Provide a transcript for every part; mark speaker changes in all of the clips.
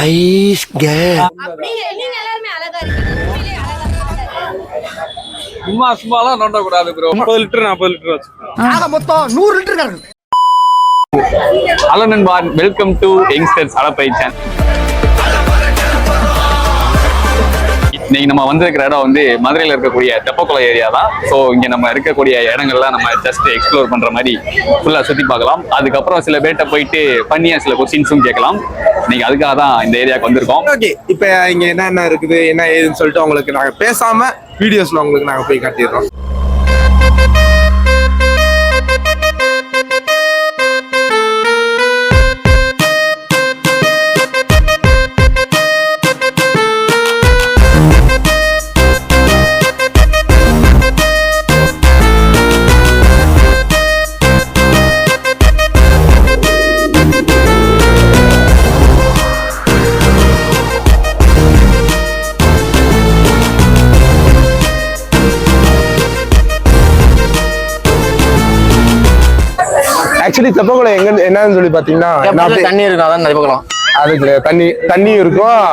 Speaker 1: Nice girl.
Speaker 2: நீங்க எல்லாரும் அழகா இருக்கீங்க.
Speaker 3: சும்மாலாம் நோண்ட கூடாது ப்ரோ. 30 லிட்டர் 40 லிட்டர் வச்சுக்கோங்க.
Speaker 1: மொத்தம் 100 லிட்டர் இருக்கு.
Speaker 3: ஹலோ நண்பா, வெல்கம் டு யங்ஸ்டர்ஸ் அலப்பை சேனல். இன்னைக்கு நம்ம வந்திருக்கிற இடம் வந்து மதுரையில் இருக்கக்கூடிய தெப்பக்குளம் ஏரியா தான். ஸோ இங்கே நம்ம இருக்கக்கூடிய இடங்கள்லாம் நம்ம ஜஸ்ட் எக்ஸ்ப்ளோர் பண்ணுற மாதிரி ஃபுல்லாக சுற்றி பார்க்கலாம். அதுக்கப்புறம் சில பேர்கிட்ட போயிட்டு பண்ணியா சில கொஸ்டின்ஸும் கேட்கலாம். இன்னைக்கு அதுக்காக தான் இந்த ஏரியாவுக்கு வந்திருக்கோம்.
Speaker 4: ஓகே, இப்போ இங்கே என்னென்ன இருக்குது என்ன ஏதுன்னு சொல்லிட்டு உங்களுக்கு நாங்கள் பேசாமல் வீடியோஸில் உங்களுக்கு நாங்கள் போய் காட்டிடுறோம். ஆக்சுவலி தெப்பக்குளம் எங்க என்னன்னு சொல்லி பாத்தீங்கன்னா
Speaker 1: தண்ணி இருக்கும், அதான் தெப்பக்குளம்.
Speaker 4: அதுக்கு தண்ணி இருக்கும்.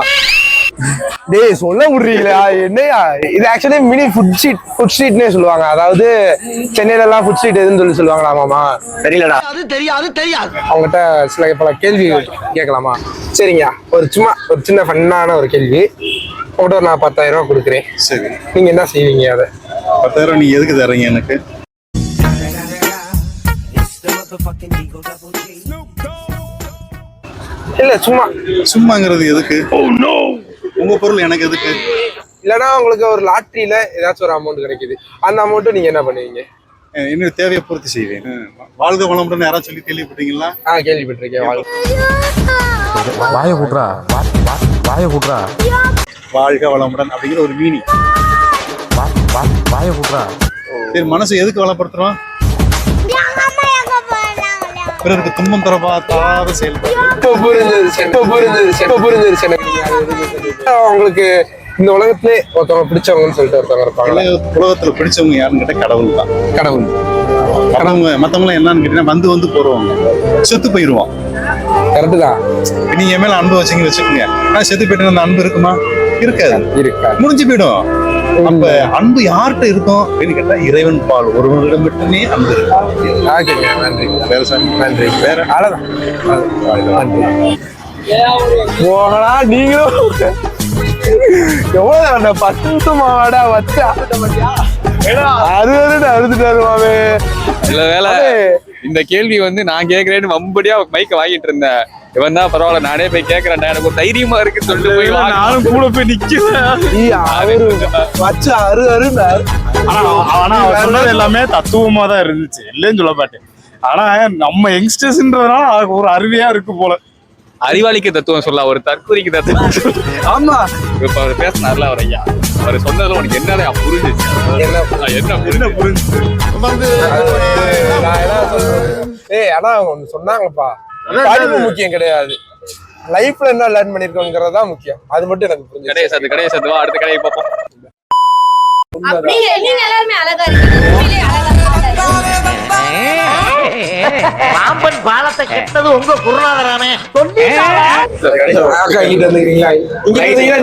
Speaker 4: டேய் சொல்ல முடியல என்னையா இது? ஆக்சுவலி மினி ஃபுட் ஸ்ட்ரீட்னே சொல்லுவாங்க. அதாவது சென்னையில எல்லாம் ஃபுட் ஸ்ட்ரீட் எதுன்னு சொல்லுவாங்களா மாமா? தெரியலடா.
Speaker 1: அது தெரியாது.
Speaker 4: அவங்ககிட்ட சில பல கேள்வி கேட்கலாமா? சரிங்க, ஒரு சின்ன ஃபன்னான ஒரு கேள்வி. உங்கள்கிட்ட நான் 10,000 ரூபா கொடுக்குறேன்.
Speaker 5: சரி,
Speaker 4: நீங்க என்ன செய்வீங்க? அதை
Speaker 5: 10,000 நீ எதுக்கு தரீங்க எனக்கு?
Speaker 4: இல்ல
Speaker 5: சும்மாங்கிறது எதுக்கு? உங்க பொருள் எனக்கு எதுக்கு?
Speaker 4: இல்லைன்னா உங்களுக்கு ஒரு லாட்டரியில ஏதாச்சும் ஒரு அமௌண்ட் கிடைக்குது, அந்த அமௌண்ட் நீங்க என்ன பண்ணுவீங்க?
Speaker 5: என்னோட தேவையை பூர்த்தி செய்வேன். வாழ்க வளமுடன் யாராவது சொல்லி கேள்விப்பட்டீங்களா?
Speaker 4: கேள்விப்பட்டிருக்கேன்.
Speaker 6: வாய கூட்டுறா.
Speaker 5: வாழ்க வளமுடன் அப்படிங்கிற ஒரு மீனிங்.
Speaker 6: வாய கூட்டுறா.
Speaker 5: சரி, மனசு எதுக்கு வளப்படுத்துறோம்? பிறருக்கு துன்பம் தரப்பாத செயல்பாடு.
Speaker 4: உங்களுக்கு இந்த உலகத்திலே ஒருத்தவங்க பிடிச்சவங்கன்னு சொல்லிட்டு ஒருத்தவங்க இருப்பாங்க.
Speaker 5: உலகத்துல பிடிச்சவங்க யாருன்னு கேட்டா கடவுள் தான். கடவுள் மத்தவங்க என்னன்னு கேட்டீங்கன்னா வந்து போறவங்க செத்து போயிருவோம்.
Speaker 4: கரெக்டு தான்.
Speaker 5: நீங்க என் மேல அன்பு வச்சுங்கன்னு வச்சுக்கோங்க, ஆனா செத்து போயிட்டு அந்த அன்பு இருக்குமா? இருக்காது. முடிஞ்சு போயிடும். அப்ப அன்பு யார்கிட்ட இருக்கும் அப்படின்னு கேட்டா இறைவன் பால் ஒருவரிடம் மட்டுமே அன்பு இருக்கும்.
Speaker 4: நன்றி.
Speaker 5: வேற சாமி நன்றி. வேற
Speaker 4: போகலா. நீங்களும் எவ்வளவு 10 நிமிஷமாடா வச்சா அறுபது மாமே.
Speaker 3: இல்ல வேலை, இந்த கேள்வி வந்து நான் கேட்கறேன்னு வம்படியா மைக்க வாங்கிட்டு இருந்தேன். இவன் தான் பரவாயில்ல, நானே போய் கேட்கறேன், எனக்கு ஒரு தைரியமா இருக்குன்னு சொல்லிட்டு போய் நானும் கூட போய் நிக்கிறேன்.
Speaker 6: எல்லாமே தத்துவமா தான் இருந்துச்சு, இல்லைன்னு சொல்ல மாட்டேன். ஆனா நம்ம யங்ஸ்டர்ஸ்ன்றதுனால ஒரு அருவியா இருக்கு போல.
Speaker 3: அறிவாளிக்கு தத்துவம் சொல்ல, ஒரு தற்கொலைக்கு தத்துவம் சொல்ல.
Speaker 4: ஆமா,
Speaker 3: இப்ப அவர் பேசினார்ல அவர் ஐயா, அவர் சொன்னதுல உனக்கு என்ன புரிஞ்சிச்சு? என்ன புரிஞ்சுச்சு
Speaker 4: வந்து ஆனா ஒண்ணு சொன்னாங்கப்பா, படிப்பு முக்கியம் கிடையாது, லைஃப்ல என்ன லேர்ன் பண்ணிருக்கோங்கிறது தான் முக்கியம். அது மட்டும் எனக்கு புரிஞ்சு.
Speaker 3: கடையை சத்து வா, அடுத்த கடையை பார்ப்போம்.
Speaker 2: நீங்க எல்லாரும் அழகா இருக்கீங்க.
Speaker 1: பாம்பன் பாலத்தை கெட்டது உங்க குருநாதராமே.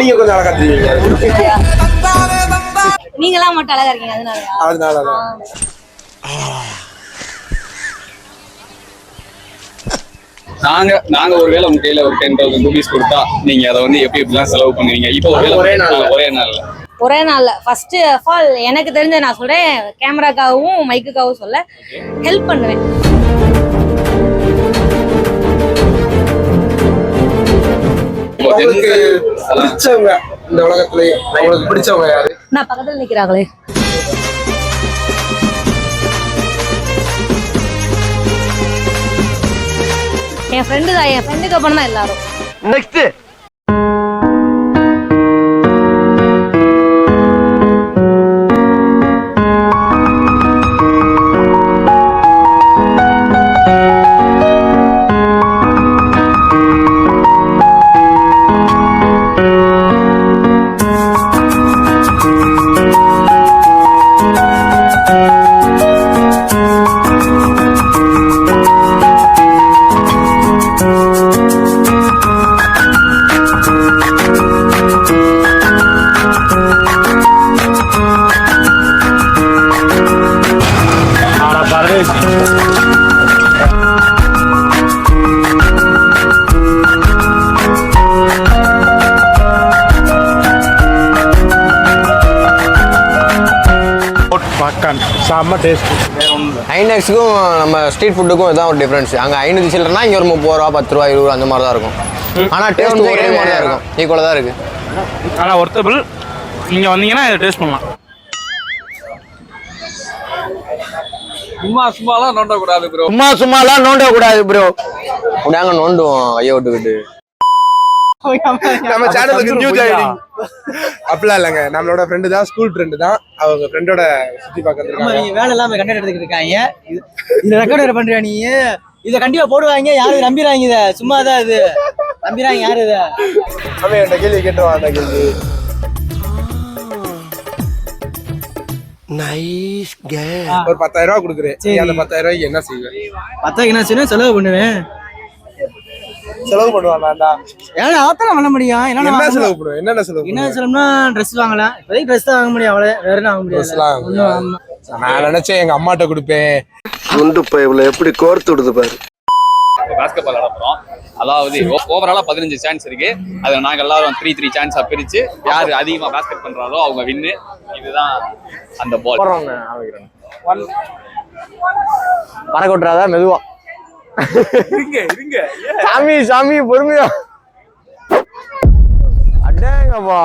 Speaker 4: நீங்க கொஞ்சம் அழகா தெரியுங்க.
Speaker 2: நீங்க எல்லாம் மட்டும் அழகா இருக்கீங்க,
Speaker 4: அதனாலதான்.
Speaker 3: நாங்க ஒருவேளை உங்க கையில ஒரு 10,000 rupees கொடுத்தா நீங்க அதை வந்து எப்படிலாம் செலவு பண்ணுவீங்க? இப்போ
Speaker 2: ஒரே நாள்ல ஃபர்ஸ்ட் ஆஃப் ஆல் எனக்கு தெரிஞ்ச நான் சொல்றேன், கேமராக்காகவும் மைக்குக்காகவும் சொல்ல ஹெல்ப் பண்ணுவேன்.
Speaker 4: உங்களுக்கு பிடிச்சவங்க இந்த உலகத்திலே உங்களுக்கு பிடிச்சவங்க யாரு?
Speaker 2: நான் பக்கத்துல நிக்கிறாங்களே. என் ஃப்ரெண்டு தான். என் ஃப்ரெண்டுக்கு அப்புறம் தான் எல்லாரும்.
Speaker 1: நெக்ஸ்ட்
Speaker 6: செம்ம டேஸ்ட். வேற ஒன்றும்
Speaker 1: ஐநெக்ஸுக்கும் நம்ம ஸ்ட்ரீட் ஃபுட்டுக்கும் இதான் ஒரு டிஃபரன்ஸ். அங்கே 500 சில்லறனா இங்கே ஒரு 30 ரூபா 10 ரூபா 20 அந்த மாதிரி தான் இருக்கும். ஆனால் டேஸ்ட் ஒரே மாதிரி தான் இருக்கும், ஈக்குவலாக தான் இருக்குது.
Speaker 6: ஆனால் ஒர்த்தபிள். நீங்கள் வந்தீங்கன்னா இதை டேஸ்ட் பண்ணலாம்.
Speaker 3: சும்மாலாம் நோண்டக்கூடாது ப்ரோ.
Speaker 1: சும்மாலாம் நோண்டக்கூடாது ப்ரோ. நாங்க நோண்டுவோம் ஐயா விட்டுக்கிட்டு.
Speaker 4: நம்ம சேனலுக்கு நியூ ஜாயினிங் அப்படிலாம் இல்லைங்க. நம்மளோட ஃப்ரெண்டு தான், ஸ்கூல் ஃப்ரெண்டு தான். அவங்க ஃப்ரெண்டோட சுத்தி பார்க்கறதுக்கு
Speaker 7: நீங்க வேலை இல்லாம கண்டென்ட் எடுத்துக்கிட்டு இருக்காங்க. இது ரெக்கார்ட் பண்றியா நீ? இதை கண்டிப்பா போடுவாங்க. யாரும் நம்பிடுறாங்க. இதை சும்மா தான் இது நம்பிடுறாங்க. யாரு இதை?
Speaker 4: அவன் என்கிட்ட கேள்வி கேட்டுருவான். அந்த கேள்வி ஒரு 10,000 ரூபா கொடுக்குறேன். அந்த 10,000 ரூபாய்க்கு என்ன செய்வேன்?
Speaker 7: 10 என்ன செய்யணும்? செலவு பண்ணுவேன்.
Speaker 4: செலவு பண்ணுவான்டா.
Speaker 7: ஏன்னா அதெல்லாம் பண்ண முடியும்.
Speaker 4: என்ன செலவு பண்ணுவேன்? என்னென்ன செலவு?
Speaker 7: என்ன செலவுனா ட்ரெஸ் வாங்கலாம். இப்போதைக்கு ட்ரெஸ் தான் வாங்க முடியும். அவ்வளோ வேற என்ன வாங்க முடியாது.
Speaker 4: நான் நினைச்சேன் எங்க அம்மாட்ட கொடுப்பேன்.
Speaker 8: குண்டு பைப்ல எப்படி கோர்த்து விடுது பாரு.
Speaker 3: பாஸ்கெட் பால் ஆட போறோம். அதாவது ஓவராலா 15 சான்ஸ் இருக்கு. அதை நாங்க எல்லாரும் 3 சான்ஸா பிரிச்சு யாரு அதிகமா பாஸ்கெட் பண்றாரோ அவங்க வின்னு. இதுதான் அந்த பால்.
Speaker 1: பறக்க விட்டுறாதா மெதுவா.
Speaker 3: இருங்க
Speaker 1: சாமி பொறுமையா. அடேங்கப்பா.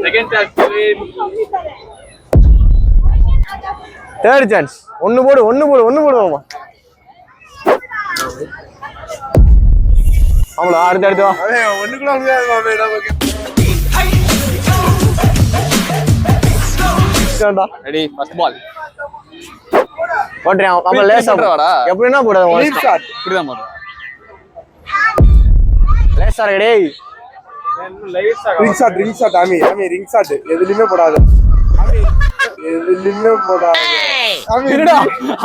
Speaker 3: Second chance.
Speaker 1: Third chance. ஒன்னு போடுவோமா. அவ்வளோ அடுத்து வா.
Speaker 4: ஒண்ணுக்குள்ள
Speaker 3: ரெடி ஃபர்ஸ்ட் பால்.
Speaker 1: போட்றியா நம்ம லேசா
Speaker 3: வாடா.
Speaker 1: எப்படினா போடுறது
Speaker 3: இப்படிதான் போடுறோம்.
Speaker 1: லேசா டேய்.
Speaker 4: ரிங் ஷாட் ஆமி ரிங் ஷாட் எதுலயுமே போடாத. எதுலயுமே போடாத. ஆமி இருடா.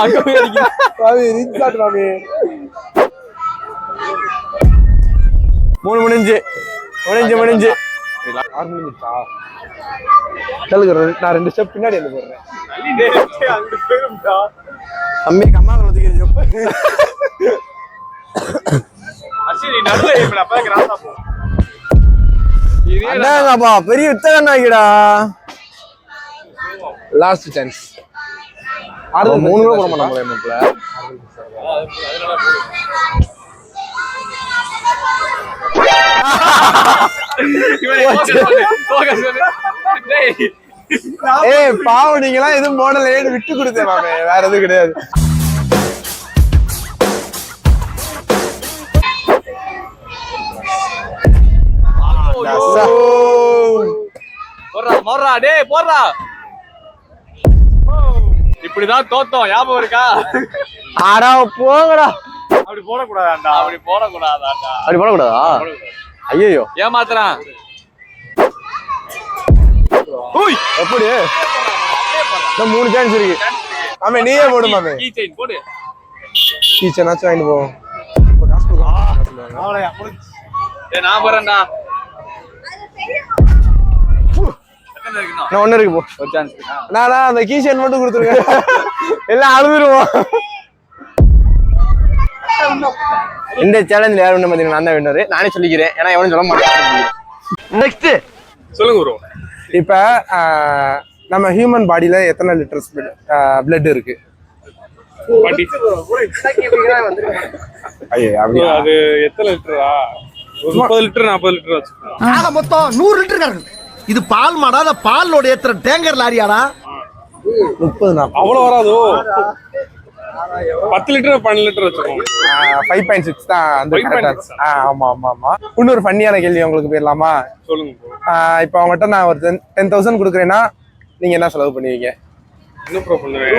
Speaker 3: அங்க போய் அடிங்க.
Speaker 4: ஆமி ரிங் ஷாட் ஆமி.
Speaker 1: 3 முடிஞ்சு. 6 முடிஞ்சா.
Speaker 4: நான் 2 ஸ்டெப் பின்னாடி வந்து போடுறேன்.
Speaker 1: தம்பி கம்மா குளத்துக்கு அண்ணாங்கப்பா பெரிய வித்தகண்ணாக்கிடா.
Speaker 4: Last chance.
Speaker 1: 3 கூட போட மாட்டாங்க.
Speaker 4: பாவம் நீங்களாம் எதுவும் போடலையேன்னு விட்டு கொடுத்தேன் மாமே. வேற எதுவும் கிடையாது.
Speaker 3: போடுறா. இப்படிதான் தோத்தோம். ஞாபகம் இருக்கா?
Speaker 1: ஆடா போங்கடா.
Speaker 6: அப்படி போடக்கூடாதாண்டா.
Speaker 3: அப்படி போடக்கூடாதா?
Speaker 1: ஐயோ
Speaker 3: ஏமாத்துறான்.
Speaker 1: எப்படி 3 சான்ஸ் இருக்கு.
Speaker 4: ஆமே நீயே போடு மாமே.
Speaker 3: கீ செயின் போடு.
Speaker 4: கீச்சனாச்சும் வாங்கிட்டு போவோம்.
Speaker 3: நான் போறேன்டா.
Speaker 1: ஒண்ணு இருக்கு போ.
Speaker 3: ஒரு சான்ஸ்.
Speaker 4: நான் அந்த கீச்சன் மட்டும் கொடுத்துருங்க.
Speaker 1: எல்லாம் அழுதுருவோம். இந்த சேலஞ்சில் யார் ஒண்ணு பார்த்தீங்கன்னா நான் தான் வின்னர். நானே சொல்லிக்கிறேன். ஏன்னா எவனும் சொல்ல மாட்டேன். நெக்ஸ்ட்
Speaker 6: சொல்லுங்க ப்ரோ.
Speaker 4: இப்ப நம்ம ஹியூமன் பாடியில எத்தனை லிட்டர்ஸ் பிளட் இருக்கு?
Speaker 6: அது எத்தனை லிட்டரா? 30 லிட்டர் 40 லிட்டர் வச்சுக்கோங்க.
Speaker 8: மொத்தம் 100 லிட்டர் கிடக்கு. இது பால் மாடா? அந்த பாலோட ஏத்துற டேங்கர் லாரியாடா?
Speaker 4: 30
Speaker 6: அவ்வளவு வராதோ. 10 லிட்டர் 12 லிட்டர் வச்சுக்கோங்க.
Speaker 4: 5.6 தான் அந்த. ஆமா. இன்னொரு ஃபன்னியான கேள்வி உங்களுக்கு போயிடலாமா?
Speaker 6: சொல்லுங்க.
Speaker 4: இப்போ அவங்ககிட்ட நான் ஒரு 10,000 கொடுக்குறேன்னா நீங்க என்ன செலவு பண்ணுவீங்க?
Speaker 6: இன்னும் ப்ரோ பண்ணுவேன்.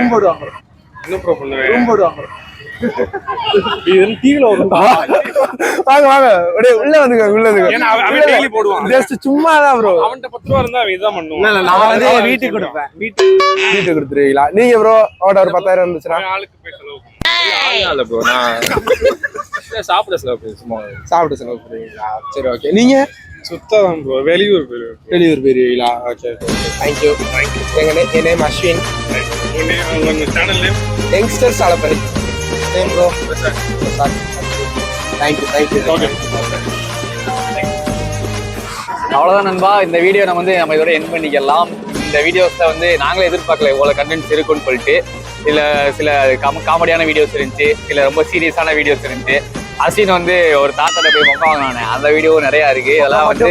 Speaker 6: இது டிவில வரும்.
Speaker 4: வாங்க உள்ள வந்துங்க.
Speaker 6: ஏன்னா அவன் டெய்லி போடுவான்.
Speaker 4: ஜஸ்ட் சும்மா தான் ப்ரோ.
Speaker 6: அவன்கிட்ட 10 ரூபா இருந்தா அவன் இதான் பண்ணுவான்.
Speaker 4: நான் வந்து வீட்டுக்கு கொடுப்பேன். வீட்டுக்கு கொடுத்துருவீங்களா நீங்க ப்ரோ? ஒரு 10,000 இருந்துச்சுன்னா
Speaker 6: ஆளுக்கு போய் செலவு இல்ல ப்ரோ. நான் சாப்பிட செலவு
Speaker 4: பண்ணுவீங்களா? சரி ஓகே. நீங்க
Speaker 6: சுத்தம் ப்ரோ. வெளியூர்
Speaker 4: போயிருவீங்களா? Okay thank you. என் நேம் அஸ்வின்.
Speaker 6: உங்க channel name
Speaker 4: youngsters Aalapparai. Name bro. Thank you.
Speaker 6: Okay.
Speaker 3: அவ்வளவுதான் நண்பா. இந்த வீடியோ நம்ம இதோட எண்ட் பண்ணிக்கலாம். இந்த இந்த வீடியோஸ்ல வந்து நாங்களே எதிர்பார்க்கல இவ்வளவு கண்டென்ட்ஸ் இருக்குன்னு சொல்லிட்டு. இதுல சில காமெடியான வீடியோஸ் இருந்துச்சு, சில ரொம்ப சீரியஸான வீடியோஸ் இருந்துச்சு. அஸ்வின் வந்து ஒரு தாத்தாட்ட போய் மொக்க வாங்கினானே அந்த வீடியோ நிறைய இருக்கு. இதெல்லாம் வந்து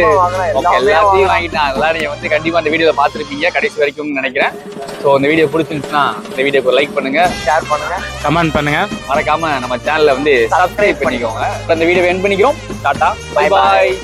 Speaker 3: எல்லாத்தையும் வாங்கிட்டான். அதெல்லாம் நீங்க வந்து கண்டிப்பா அந்த வீடியோல பார்த்துருப்பீங்க கடைசி வரைக்கும் நினைக்கிறேன். ஸோ இந்த வீடியோ பிடிச்சிருந்துச்சுன்னா இந்த வீடியோக்கு லைக் பண்ணுங்க, ஷேர் பண்ணுங்க,
Speaker 6: கமெண்ட் பண்ணுங்க,
Speaker 3: மறக்காம நம்ம சேனலை வந்து சப்ஸ்கிரைப் பண்ணிக்கோங்க. இந்த வீடியோ எண்ட் பண்ணிக்கிறோம். Tata, bye bye.